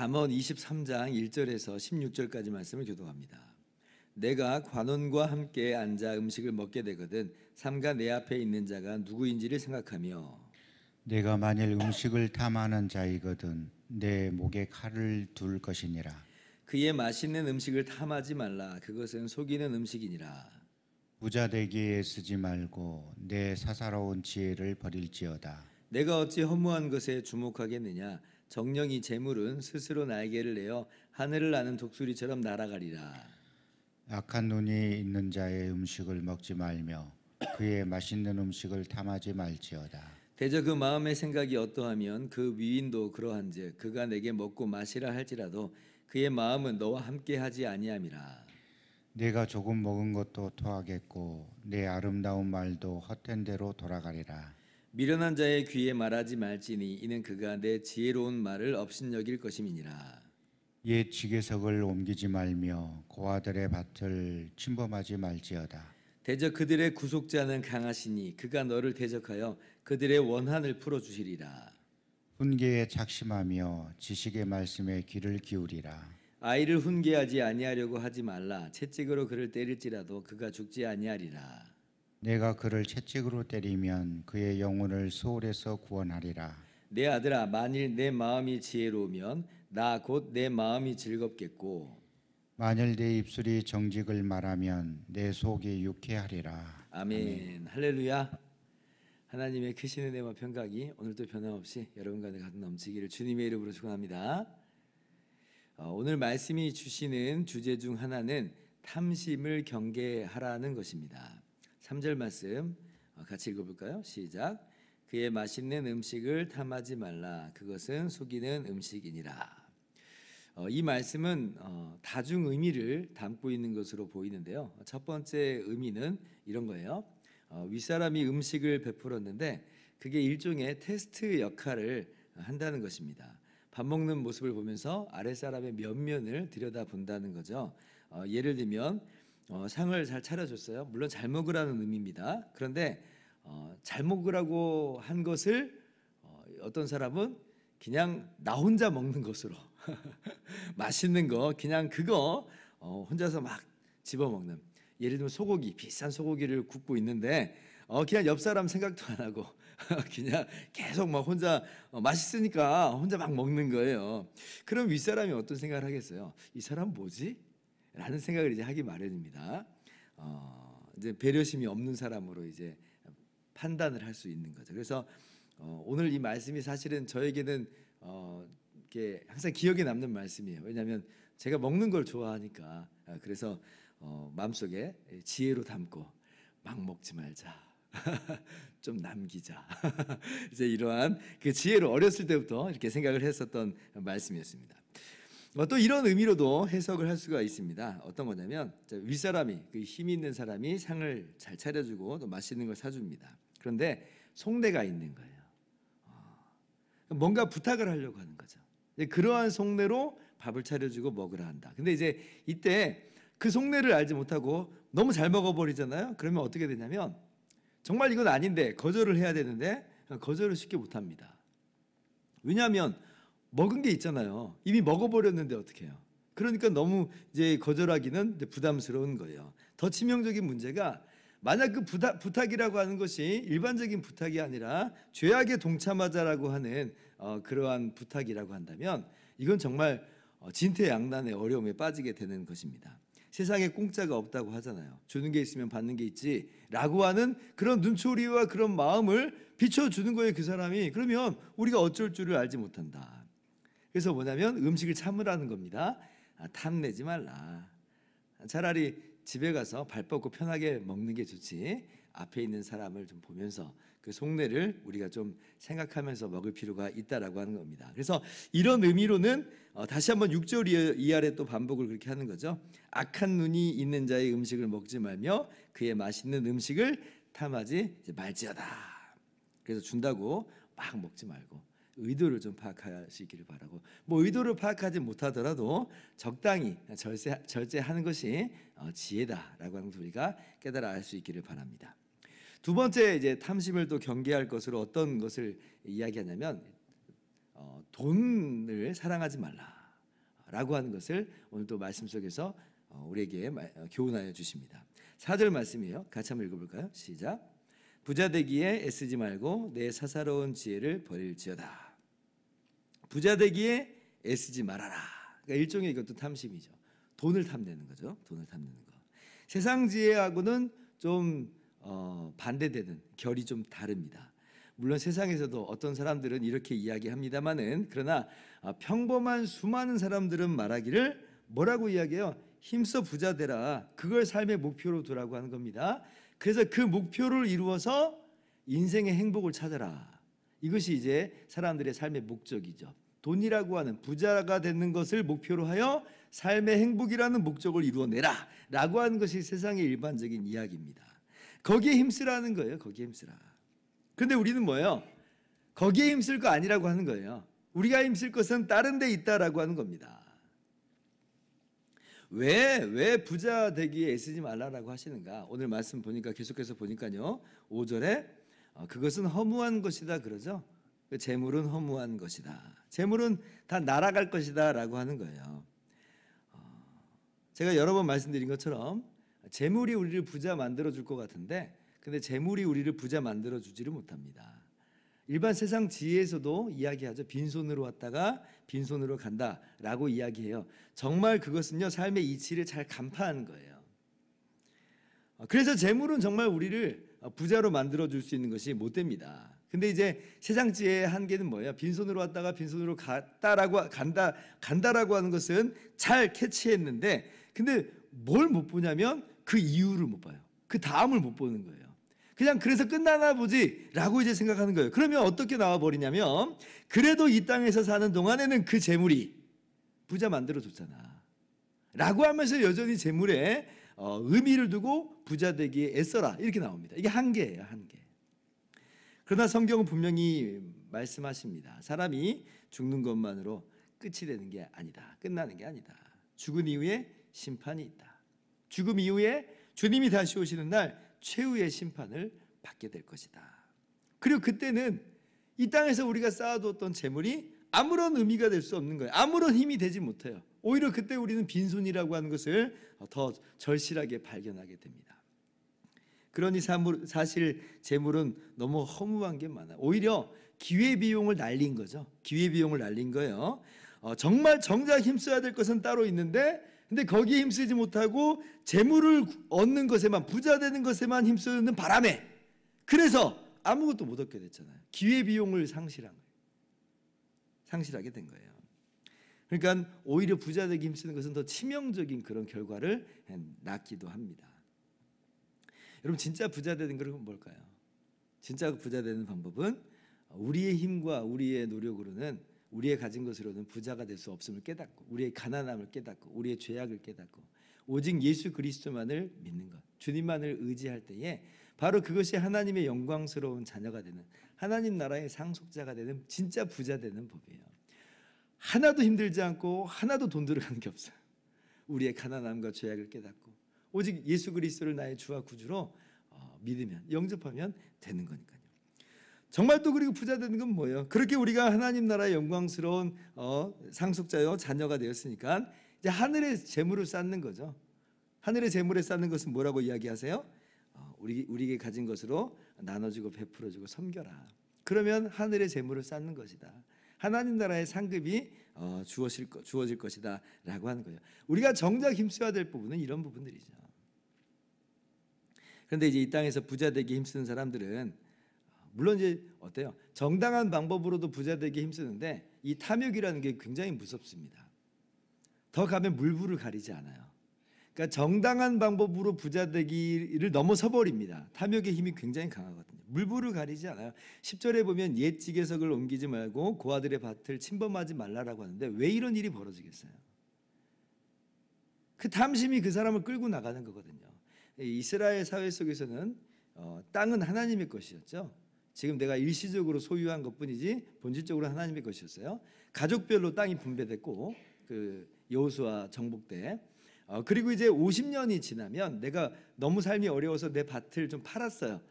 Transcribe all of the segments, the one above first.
잠언 23장 1절에서 16절까지 말씀을 교독합니다. 내가 관원과 함께 앉아 음식을 먹게 되거든 삼가 내 앞에 있는 자가 누구인지를 생각하며 내가 만일 음식을 탐하는 자이거든 내 목에 칼을 둘 것이니라. 그의 맛있는 음식을 탐하지 말라. 그것은 속이는 음식이니라. 부자 되기에 쓰지 말고 내 사사로운 지혜를 버릴지어다. 내가 어찌 허무한 것에 주목하겠느냐. 정령이 재물은 스스로 날개를 내어 하늘을 나는 독수리처럼 날아가리라. 악한 눈이 있는 자의 음식을 먹지 말며 그의 맛있는 음식을 탐하지 말지어다. 대저 그 마음의 생각이 어떠하면 그 위인도 그러한즉 그가 내게 먹고 마시라 할지라도 그의 마음은 너와 함께하지 아니함이라. 내가 조금 먹은 것도 토하겠고 내 아름다운 말도 헛된 대로 돌아가리라. 미련한 자의 귀에 말하지 말지니 이는 그가 내 지혜로운 말을 업신여길 것임이니라. 옛 지게석을 옮기지 말며 고아들의 밭을 침범하지 말지어다. 대적 그들의 구속자는 강하시니 그가 너를 대적하여 그들의 원한을 풀어주시리라. 훈계에 작심하며 지식의 말씀에 귀를 기울이라. 아이를 훈계하지 아니하려고 하지 말라. 채찍으로 그를 때릴지라도 그가 죽지 아니하리라. 내가 그를 채찍으로 때리면 그의 영혼을 소홀에서 구원하리라. 내 아들아, 만일 내 마음이 지혜로우면 나 곧 내 마음이 즐겁겠고 만일 내 입술이 정직을 말하면 내 속이 유쾌하리라. 아멘. 할렐루야. 하나님의 크신 은혜와 평강이 오늘도 변함없이 여러분 가운데 가득 넘치기를 주님의 이름으로 축원합니다. 오늘 말씀이 주시는 주제 중 하나는 탐심을 경계하라는 것입니다. 3절 말씀 같이 읽어볼까요? 시작. 그의 맛있는 음식을 탐하지 말라. 그것은 속이는 음식이니라. 이 말씀은 다중 의미를 담고 있는 것으로 보이는데요. 첫 번째 의미는 이런 거예요. 윗사람이 음식을 베풀었는데 그게 일종의 테스트 역할을 한다는 것입니다. 밥 먹는 모습을 보면서 아랫사람의 면면을 들여다본다는 거죠. 예를 들면 상을 잘 차려줬어요. 물론 잘 먹으라는 의미입니다. 그런데 잘 먹으라고 한 것을 어떤 사람은 그냥 나 혼자 먹는 것으로 맛있는 거 그냥 그거 혼자서 막 집어먹는, 예를 들면 소고기, 비싼 소고기를 굽고 있는데 그냥 옆 사람 생각도 안 하고 그냥 계속 막 혼자 맛있으니까 혼자 막 먹는 거예요. 그럼 윗사람이 어떤 생각을 하겠어요? 이 사람 뭐지? 라는 생각을 이제 하기 마련입니다. 이제 배려심이 없는 사람으로 이제 판단을 할 수 있는 거죠. 그래서 오늘 이 말씀이 사실은 저에게는 이렇게 항상 기억에 남는 말씀이에요. 왜냐하면 제가 먹는 걸 좋아하니까. 그래서 마음속에 지혜로 담고 막 먹지 말자. 좀 남기자. 이제 이러한 그 지혜로 어렸을 때부터 이렇게 생각을 했었던 말씀이었습니다. 또 이런 의미로도 해석을 할 수가 있습니다. 어떤 거냐면 윗사람이, 그 힘 있는 사람이 상을 잘 차려주고 또 맛있는 걸 사줍니다. 그런데 속내가 있는 거예요. 뭔가 부탁을 하려고 하는 거죠. 그러한 속내로 밥을 차려주고 먹으라 한다. 근데 이제 이때 그 속내를 알지 못하고 너무 잘 먹어버리잖아요. 그러면 어떻게 되냐면 정말 이건 아닌데 거절을 해야 되는데 거절을 쉽게 못합니다. 왜냐하면 먹은 게 있잖아요. 이미 먹어버렸는데 어떻게 해요? 그러니까 너무 이제 거절하기는 부담스러운 거예요. 더 치명적인 문제가 만약 그 부탁이라고 하는 것이 일반적인 부탁이 아니라 죄악에 동참하자라고 하는 그러한 부탁이라고 한다면 이건 정말 진퇴양난의 어려움에 빠지게 되는 것입니다. 세상에 공짜가 없다고 하잖아요. 주는 게 있으면 받는 게 있지 라고 하는 그런 눈초리와 그런 마음을 비춰주는 거예요, 그 사람이. 그러면 우리가 어쩔 줄을 알지 못한다. 그래서 뭐냐면 음식을 참으라는 겁니다. 탐내지 말라. 차라리 집에 가서 발 뻗고 편하게 먹는 게 좋지, 앞에 있는 사람을 좀 보면서 그 속내를 우리가 좀 생각하면서 먹을 필요가 있다라고 하는 겁니다. 그래서 이런 의미로는 다시 한번 6절 이하에 또 반복을 그렇게 하는 거죠. 악한 눈이 있는 자의 음식을 먹지 말며 그의 맛있는 음식을 탐하지 말지어다. 그래서 준다고 막 먹지 말고 의도를 좀 파악할 수 있기를 바라고, 뭐 의도를 파악하지 못하더라도 적당히 절제하는 것이 지혜다라고 하는 것을 우리가 깨달아 알 수 있기를 바랍니다. 두 번째, 이제 탐심을 또 경계할 것으로 어떤 것을 이야기하냐면 돈을 사랑하지 말라. 라고 하는 것을 오늘 또 말씀 속에서 우리에게 교훈하여 주십니다. 4절 말씀이에요. 같이 한번 읽어볼까요? 시작. 부자 되기에 애쓰지 말고 내 사사로운 지혜를 버릴지어다. 부자 되기에 애쓰지 말아라. 그러니까 일종의 이것도 탐심이죠. 돈을 탐내는 거죠. 돈을 탐내는 거. 세상 지혜하고는 좀 반대되는 결이 좀 다릅니다. 물론 세상에서도 어떤 사람들은 이렇게 이야기합니다마는, 그러나 평범한 수많은 사람들은 말하기를 뭐라고 이야기해요? 힘써 부자 되라. 그걸 삶의 목표로 두라고 하는 겁니다. 그래서 그 목표를 이루어서 인생의 행복을 찾아라. 이것이 이제 사람들의 삶의 목적이죠. 돈이라고 하는, 부자가 되는 것을 목표로 하여 삶의 행복이라는 목적을 이루어내라 라고 하는 것이 세상의 일반적인 이야기입니다. 거기에 힘쓰라는 거예요. 거기에 힘쓰라. 그런데 우리는 뭐예요? 거기에 힘쓸 거 아니라고 하는 거예요. 우리가 힘쓸 것은 다른 데 있다라고 하는 겁니다. 왜 부자 되기에 애쓰지 말라라고 하시는가? 오늘 말씀 보니까, 계속해서 보니까요, 5절에 그것은 허무한 것이다 그러죠. 재물은 허무한 것이다. 재물은 다 날아갈 것이다 라고 하는 거예요. 제가 여러 번 말씀드린 것처럼 재물이 우리를 부자 만들어 줄 것 같은데, 근데 재물이 우리를 부자 만들어 주지를 못합니다. 일반 세상 지혜에서도 이야기하죠. 빈손으로 왔다가 빈손으로 간다라고 이야기해요. 정말 그것은요, 삶의 이치를 잘 간파하는 거예요. 그래서 재물은 정말 우리를 부자로 만들어 줄 수 있는 것이 못 됩니다. 근데 이제 세상 지혜의 한계는 뭐예요? 빈손으로 왔다가 빈손으로 간다라고 하는 것은 잘 캐치했는데, 근데 뭘 못 보냐면 그 이유를 못 봐요. 그 다음을 못 보는 거예요. 그냥 그래서 끝나나 보지 라고 이제 생각하는 거예요. 그러면 어떻게 나와버리냐면, 그래도 이 땅에서 사는 동안에는 그 재물이 부자 만들어줬잖아 라고 하면서 여전히 재물에 의미를 두고 부자 되기에 애써라 이렇게 나옵니다. 이게 한계예요. 한계. 그러나 성경은 분명히 말씀하십니다. 사람이 죽는 것만으로 끝이 되는 게 아니다. 끝나는 게 아니다. 죽은 이후에 심판이 있다. 죽음 이후에 주님이 다시 오시는 날 최후의 심판을 받게 될 것이다. 그리고 그때는 이 땅에서 우리가 쌓아두었던 재물이 아무런 의미가 될 수 없는 거예요. 아무런 힘이 되지 못해요. 오히려 그때 우리는 빈손이라고 하는 것을 더 절실하게 발견하게 됩니다. 그러니 사실 재물은 너무 허무한 게 많아요. 오히려 기회비용을 날린 거죠. 기회비용을 날린 거예요. 정말 정작 힘써야 될 것은 따로 있는데, 근데 거기에 힘쓰지 못하고 재물을 얻는 것에만, 부자 되는 것에만 힘쓰는 바람에, 그래서 아무것도 못 얻게 됐잖아요. 기회비용을 상실하게 된 거예요. 그러니까 오히려 부자 되기 힘쓰는 것은 더 치명적인 그런 결과를 낳기도 합니다. 여러분, 진짜 부자 되는 것은 뭘까요? 진짜 부자 되는 방법은 우리의 힘과 우리의 노력으로는, 우리의 가진 것으로는 부자가 될 수 없음을 깨닫고, 우리의 가난함을 깨닫고, 우리의 죄악을 깨닫고, 오직 예수 그리스도만을 믿는 것, 주님만을 의지할 때에 바로 그것이 하나님의 영광스러운 자녀가 되는, 하나님 나라의 상속자가 되는 진짜 부자 되는 법이에요. 하나도 힘들지 않고 하나도 돈 들어가는 게 없어요. 우리의 가난함과 죄악을 깨닫고 오직 예수 그리스도를 나의 주와 구주로 믿으면, 영접하면 되는 거니까요. 정말 또 그리고 부자 되는 건 뭐예요? 그렇게 우리가 하나님 나라의 영광스러운 상속자요 자녀가 되었으니까 이제 하늘의 재물을 쌓는 거죠. 하늘의 재물에 쌓는 것은 뭐라고 이야기하세요? 우리에게 가진 것으로 나눠주고 베풀어주고 섬겨라. 그러면 하늘의 재물을 쌓는 것이다. 하나님 나라의 상급이 주어질 것이다 라고 하는 거예요. 우리가 정작 힘써야 될 부분은 이런 부분들이죠. 그런데 이제 이 땅에서 부자 되기 힘쓰는 사람들은 물론 이제 어때요? 정당한 방법으로도 부자 되기 힘쓰는데 이 탐욕이라는 게 굉장히 무섭습니다. 더 가면 물불을 가리지 않아요. 그러니까 정당한 방법으로 부자 되기를 넘어서 버립니다. 탐욕의 힘이 굉장히 강하거든요. 물불을 가리지 않아요. 10절에 보면 옛 지게석을 옮기지 말고 고아들의 밭을 침범하지 말라라고 하는데, 왜 이런 일이 벌어지겠어요? 그 탐심이 그 사람을 끌고 나가는 거거든요. 이스라엘 사회 속에서는 땅은 하나님의 것이었죠. 지금 내가 일시적으로 소유한 것뿐이지 본질적으로 하나님의 것이었어요. 가족별로 땅이 분배됐고, 그 여호수아 정복 때, 그리고 이제 50년이 지나면 내가 너무 삶이 어려워서 내 밭을 좀 팔았어요.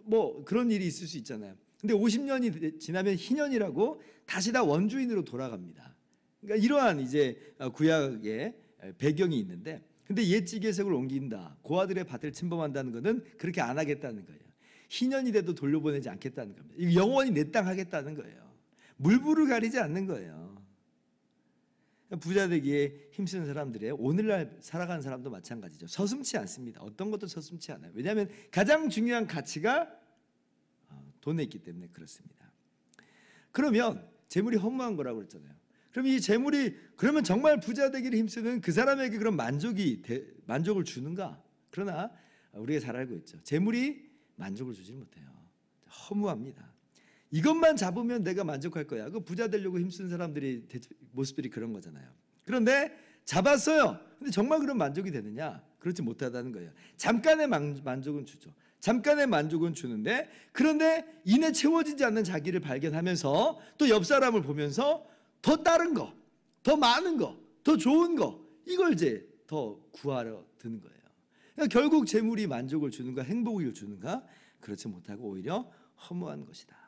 뭐 그런 일이 있을 수 있잖아요. 근데 50년이 지나면 희년이라고 다시 다 원주인으로 돌아갑니다. 그러니까 이러한 이제 구약의 배경이 있는데, 근데 옛 지계석을 옮긴다, 고아들의 밭을 침범한다는 것은 그렇게 안 하겠다는 거예요. 희년이 돼도 돌려보내지 않겠다는 겁니다. 이거 영원히 내 땅 하겠다는 거예요. 물불을 가리지 않는 거예요. 부자 되기에 힘쓰는 사람들의 오늘날 살아가는 사람도 마찬가지죠. 서슴지 않습니다. 어떤 것도 서슴지 않아요. 왜냐하면 가장 중요한 가치가 돈에 있기 때문에 그렇습니다. 그러면 재물이 허무한 거라고 그랬잖아요. 그럼 이 재물이 그러면 정말 부자 되기를 힘쓰는 그 사람에게 그런 만족을 주는가? 그러나 우리가 잘 알고 있죠. 재물이 만족을 주지 못해요. 허무합니다. 이것만 잡으면 내가 만족할 거야. 그 부자 되려고 힘쓰는 사람들이 모습들이 그런 거잖아요. 그런데 잡았어요. 근데 정말 그런 만족이 되느냐? 그렇지 못하다는 거예요. 잠깐의 만족은 주죠. 잠깐의 만족은 주는데, 그런데 이내 채워지지 않는 자기를 발견하면서 또 옆 사람을 보면서 더 다른 거, 더 많은 거, 더 좋은 거, 이걸 이제 더 구하러 드는 거예요. 그러니까 결국 재물이 만족을 주는가, 행복을 주는가? 그렇지 못하고 오히려 허무한 것이다.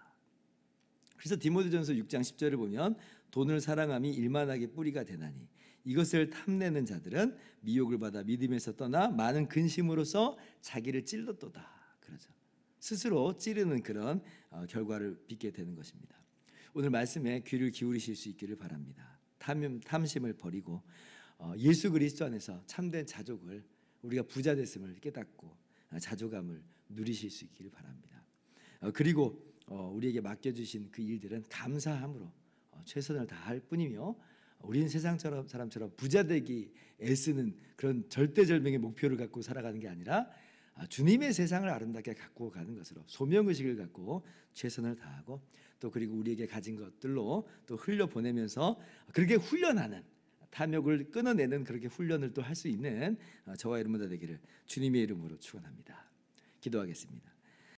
그래서 디모데전서 6장 10절을 보면 돈을 사랑함이 일만하게 뿌리가 되나니 이것을 탐내는 자들은 미혹을 받아 믿음에서 떠나 많은 근심으로써 자기를 찔렀도다. 그러죠. 스스로 찌르는 그런 결과를 빚게 되는 것입니다. 오늘 말씀에 귀를 기울이실 수 있기를 바랍니다. 탐심을 버리고 예수 그리스도 안에서 참된 자족을, 우리가 부자 됐음을 깨닫고 자족감을 누리실 수 있기를 바랍니다. 그리고 우리에게 맡겨주신 그 일들은 감사함으로 최선을 다할 뿐이며, 우리는 세상 사람처럼 부자 되기 애쓰는 그런 절대절명의 목표를 갖고 살아가는 게 아니라 주님의 세상을 아름답게 갖고 가는 것으로 소명의식을 갖고 최선을 다하고, 또 그리고 우리에게 가진 것들로 또 흘려보내면서 그렇게 훈련하는, 탐욕을 끊어내는 그렇게 훈련을 또 할 수 있는 저와 여러분들 되기를 주님의 이름으로 축원합니다. 기도하겠습니다.